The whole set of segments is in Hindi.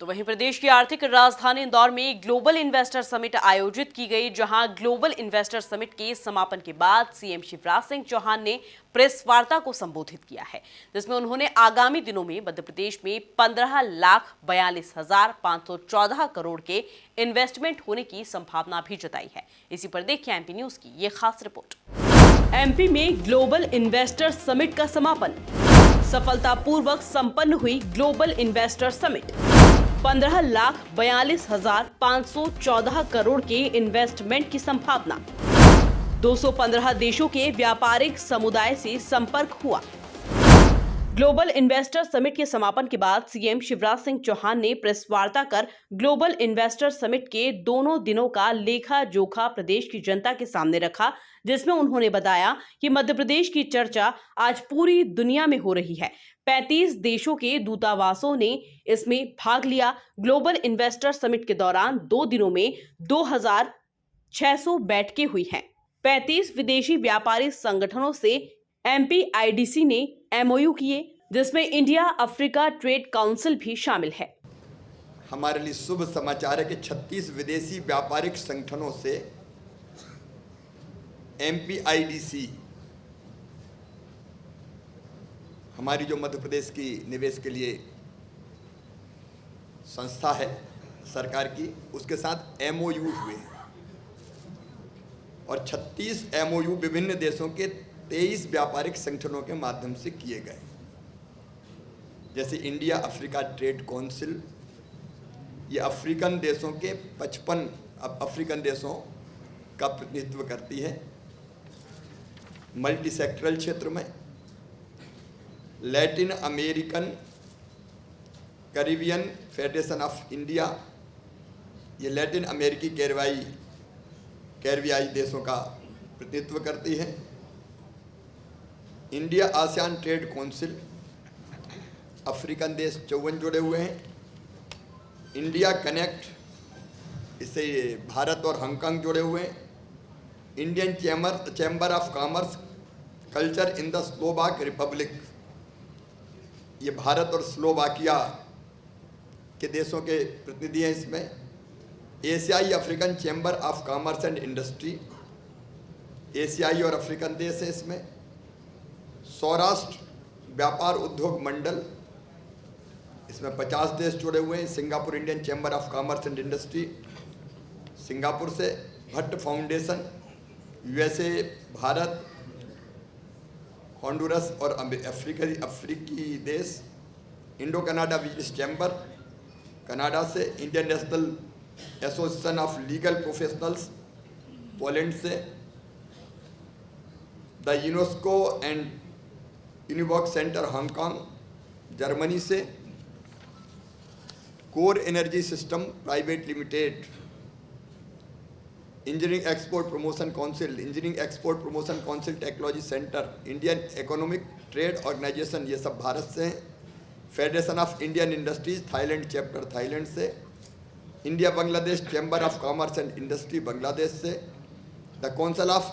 तो वहीं प्रदेश की आर्थिक राजधानी इंदौर में ग्लोबल इन्वेस्टर समिट आयोजित की गई, जहां ग्लोबल इन्वेस्टर समिट के समापन के बाद सीएम शिवराज सिंह चौहान ने प्रेस वार्ता को संबोधित किया है, जिसमें उन्होंने आगामी दिनों में मध्य प्रदेश में 15,42,514 करोड़ के इन्वेस्टमेंट होने की संभावना भी जताई है। इसी पर देखिए एमपी न्यूज की ये खास रिपोर्ट। एमपी में ग्लोबल इन्वेस्टर समिट का समापन, सफलतापूर्वक संपन्न हुई ग्लोबल इन्वेस्टर समिट। 15,42,514 करोड़ के इन्वेस्टमेंट की संभावना। 215 देशों के व्यापारिक समुदाय से संपर्क हुआ। ग्लोबल इन्वेस्टर समिट के समापन के बाद सीएम शिवराज सिंह चौहान ने प्रेस वार्ता कर ग्लोबल इन्वेस्टर समिट के दोनों दिनों का लेखा जोखा प्रदेश की जनता के सामने रखा, जिसमें उन्होंने बताया कि मध्य प्रदेश की चर्चा आज पूरी दुनिया में हो रही है। 35 देशों के दूतावासों ने इसमें भाग लिया। ग्लोबल इन्वेस्टर समिट के दौरान 2 दिनों में 2,600 बैठकें हुई हैं। 35 विदेशी व्यापारी संगठनों से MPIDC ने MOU किए, जिसमें इंडिया अफ्रीका ट्रेड काउंसिल भी शामिल है। हमारे लिए शुभ समाचार है कि 36 विदेशी व्यापारिक संगठनों से MPIDC हमारी जो मध्य प्रदेश की निवेश के लिए संस्था है सरकार की, उसके साथ MOU हुए और 36 MOU विभिन्न देशों के 23 व्यापारिक संगठनों के माध्यम से किए गए, जैसे इंडिया अफ्रीका ट्रेड काउंसिल। ये अफ्रीकन देशों के 55 अफ्रीकन देशों का प्रतिनिधित्व करती है मल्टी सेक्टरल क्षेत्र में। Latin American Caribbean federation of India, ये लैटिन अमेरिकी कैरिबियाई देशों का प्रतिनिधित्व करती है। India ASEAN trade council, African देश 54 जुड़े हुए हैं। इंडिया कनेक्ट, इससे भारत और हांगकांग जुड़े हुए हैं। Indian chamber of commerce culture in the Slovak Republic, ये भारत और स्लोवाकिया के देशों के प्रतिनिधि हैं इसमें। एशियाई African chamber of commerce and industry, एशियाई और अफ्रीकन देश हैं इसमें। सौराष्ट्र व्यापार उद्योग मंडल, इसमें 50 देश जुड़े हुए हैं। Singapore Indian chamber of commerce and industry Singapore से। Bhatt foundation USA, Bharat, Honduras और अफ्रीकी देश। Indo Canada business chamber Canada से। Indian national association of legal professionals Poland से। द यूनेस्को एंड यूनिवर्क सेंटर हांगकांग जर्मनी से। Core energy system private limited, engineering export promotion council, engineering export promotion council technology centre, Indian economic trade organisation, ये सब भारत से हैं। Federation of Indian industries Thailand chapter Thailand से। India Bangladesh chamber of commerce and industry Bangladesh से। The council of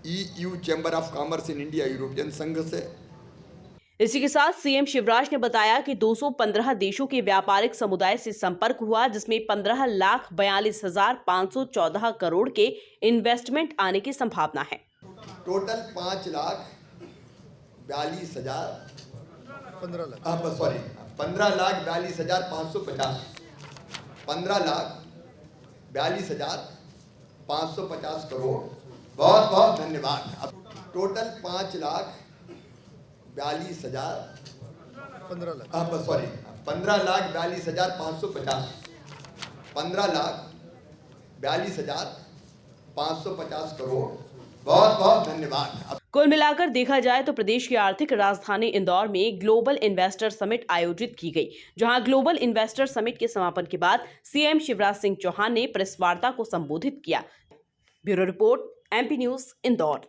EU chamber of commerce in India European संघ से। इसी के साथ सीएम शिवराज ने बताया कि 215 देशों के व्यापारिक समुदाय से संपर्क हुआ, जिसमें 15,42,514 करोड़ के इन्वेस्टमेंट आने की संभावना है। टोटल 15,42,550 15,42,550 करोड़। बहुत बहुत धन्यवाद। अब टोटल 15,42,550 15,42,550 करोड़। बहुत बहुत धन्यवाद। कुल मिलाकर देखा जाए तो प्रदेश की आर्थिक राजधानी इंदौर में ग्लोबल इन्वेस्टर समिट आयोजित की गई, जहां ग्लोबल इन्वेस्टर समिट के समापन के बाद सीएम शिवराज सिंह चौहान ने प्रेस वार्ता को संबोधित किया। Bureau report, MP news, Indore.